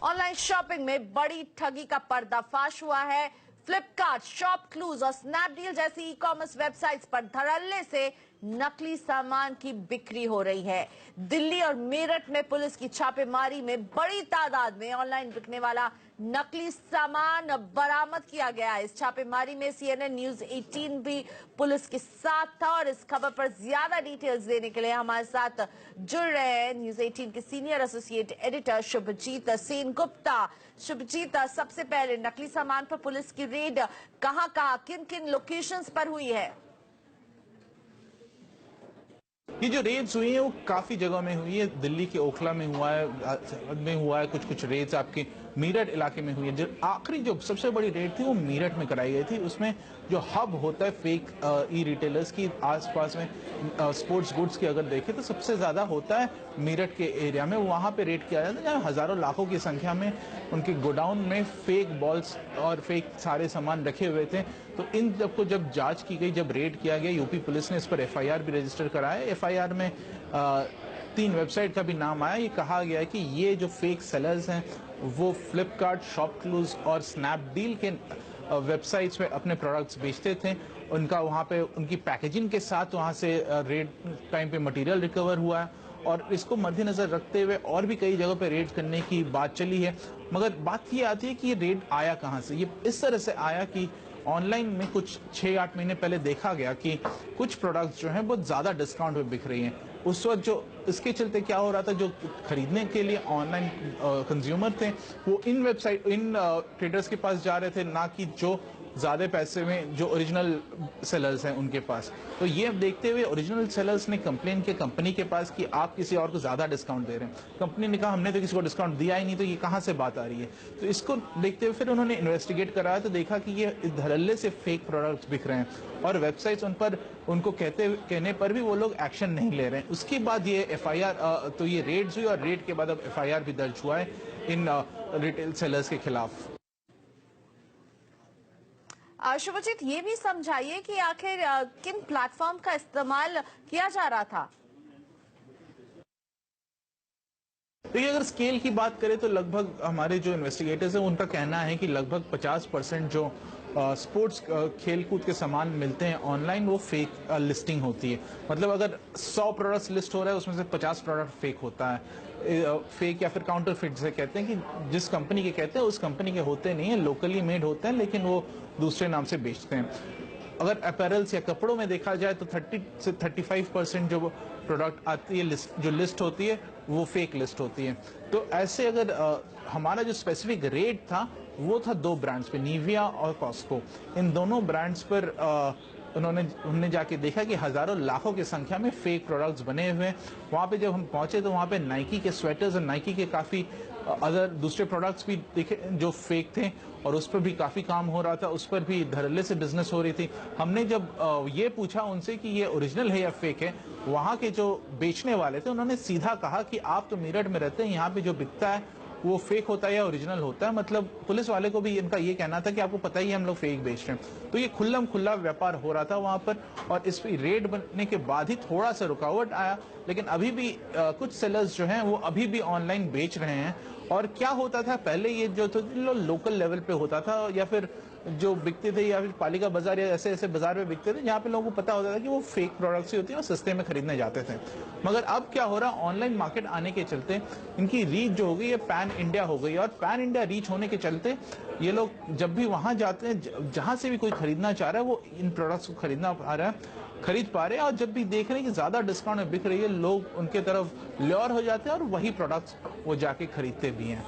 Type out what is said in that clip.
Online shopping में बड़ी ठगी का पर्दाफाश हुआ है। फ्लिपकार्ट, शॉपक्लूज और स्नैपडील जैसी ई कॉमर्स वेबसाइट्स पर धड़ल्ले से नकली सामान की बिक्री हो रही है। दिल्ली और मेरठ में पुलिस की छापेमारी में बड़ी तादाद में ऑनलाइन बिकने वाला नकली सामान बरामद किया गया। इस छापेमारी में CNN न्यूज 18 भी पुलिस के साथ था और इस खबर पर ज्यादा डिटेल्स देने के लिए हमारे साथ जुड़ रहे हैं न्यूज 18 के senior associate editor Shubhajit Sengupta. Shubhajit, सबसे पहले नकली सामान पर पुलिस की रेड कहां किन किन लोकेशंस पर हुई है? ये जो रेड्स हुई है वो काफी जगह में हुई है। दिल्ली के ओखला में हुआ है, कुछ रेड्स आपके मेरठ इलाके में हुई है। जो आखिरी जो सबसे बड़ी रेड थी वो मेरठ में कराई गई थी। उसमें जो हब होता है फेक ई रिटेलर्स की आसपास में स्पोर्ट्स गुड्स की अगर देखें तो सबसे ज्यादा होता है मेरठ के एरिया में। वहां पे रेड किया जाता है जहाँ हजारों लाखों की संख्या में उनके गोडाउन में फेक बॉल्स और फेक सारे सामान रखे हुए थे। तो इन सबको जब जांच की गई, जब रेड किया गया, यूपी पुलिस ने इस पर FIR भी रजिस्टर कराया। FIR में 3 वेबसाइट का भी नाम आया। ये कहा गया है कि ये जो फेक सेलर्स हैं वो फ्लिपकार्ट, शॉपक्लूज और स्नैपडील के वेबसाइट्स पे अपने प्रोडक्ट्स बेचते थे। उनका वहां पे उनकी पैकेजिंग के साथ वहां से रेड टाइम पे मटेरियल रिकवर हुआ है और इसको मद्देनजर रखते हुए और भी कई जगहों पे रेड करने की बात चली है। मगर बात ये आती है कि ये रेड आया कहां से। ये इस तरह से आया कि ऑनलाइन में कुछ 6-8 महीने पहले देखा गया कि कुछ प्रोडक्ट्स जो हैं बहुत ज्यादा डिस्काउंट में बिक रही हैं। उस वक्त जो इसके चलते क्या हो रहा था, जो खरीदने के लिए ऑनलाइन कंज्यूमर थे वो इन ट्रेडर्स के पास जा रहे थे, ना कि जो ज्यादा पैसे में जो ओरिजिनल सेलर्स हैं उनके पास। तो ये देखते हुए ओरिजिनल सेलर्स ने कंप्लेन किया कंपनी के पास कि आप किसी और को ज्यादा डिस्काउंट दे रहे हैं। कंपनी ने कहा हमने तो किसी को डिस्काउंट दिया ही नहीं, तो ये कहां से बात आ रही है। तो इसको देखते हुए फिर उन्होंने इन्वेस्टिगेट कराया तो देखा कि ये धड़ल्ले से फेक प्रोडक्ट्स बिक रहे हैं और वेबसाइट्स उन पर उनको कहने पर भी वो लोग एक्शन नहीं ले रहे हैं। उसके बाद ये FIR तो ये रेड्स हुई और रेड के बाद अब FIR भी दर्ज हुआ है इन रिटेल सेलर्स के खिलाफ। शुभजीत, ये भी समझाइए कि आखिर किन प्लेटफॉर्म का इस्तेमाल किया जा रहा था? देखिए, अगर स्केल की बात करें तो लगभग हमारे जो इन्वेस्टिगेटर्स हैं उनका कहना है कि लगभग 50% जो स्पोर्ट्स खेलकूद के सामान मिलते हैं ऑनलाइन वो फेक लिस्टिंग होती है। मतलब अगर 100 प्रोडक्ट्स लिस्ट हो रहा है उसमें से 50 प्रोडक्ट फेक होता है। फेक या फिर काउंटरफिट से कहते हैं कि जिस कंपनी के कहते हैं उस कंपनी के होते नहीं है, लोकली मेड होते हैं लेकिन वो दूसरे नाम से बेचते हैं। अगर अपैरल्स या कपड़ों में देखा जाए तो 30 से 35% जो प्रोडक्ट आती है जो लिस्ट होती है वो फेक लिस्ट होती है। तो ऐसे अगर हमारा जो स्पेसिफिक रेट था वो था 2 ब्रांड्स पे, निविया और कॉस्को। इन दोनों ब्रांड्स पर हमने जाके देखा कि हजारों लाखों की संख्या में फेक प्रोडक्ट्स बने हुए हैं। वहां पे जब हम पहुंचे तो वहां पे नाइकी के स्वेटर्स और नाइकी के काफी अदर दूसरे प्रोडक्ट्स भी दिखे जो फेक थे और उस पर भी काफी काम हो रहा था। उस पर भी धड़ल्ले से बिजनेस हो रही थी। हमने जब ये पूछा उनसे कि ये ओरिजिनल है या फेक है, वहां के जो बेचने वाले थे उन्होंने सीधा कहा कि आप तो मेरठ में रहते हैं, यहाँ पे जो बिकता है वो फेक होता है या ओरिजिनल होता है। मतलब पुलिस वाले को भी इनका ये कहना था कि आपको पता ही है हम लोग फेक बेच रहे हैं। तो ये खुल्लम खुल्ला व्यापार हो रहा था वहां पर और इस पर रेड बनने के बाद ही थोड़ा सा रुकावट आया। लेकिन अभी भी कुछ सेलर्स जो हैं वो अभी भी ऑनलाइन बेच रहे हैं। और क्या होता था पहले, ये जो लोकल लेवल पे होता था या फिर जो बिकते थे या फिर पालिका बाजार या ऐसे ऐसे बाजार में बिकते थे जहाँ पे लोगों को पता होता था कि वो फेक प्रोडक्ट्स ही होती है और सस्ते में खरीदने जाते थे। मगर अब क्या हो रहा, ऑनलाइन मार्केट आने के चलते इनकी रीच जो हो गई है पैन इंडिया हो गई और पैन इंडिया रीच होने के चलते ये लोग जब भी वहां जाते हैं जहां से भी कोई खरीदना चाह रहा है वो इन प्रोडक्ट्स को खरीद पा रहे हैं। और जब भी देख रहे हैं कि ज्यादा डिस्काउंट में बिक रही है लोग उनके तरफ ल्योर हो जाते हैं और वही प्रोडक्ट्स वो जाके खरीदते भी हैं।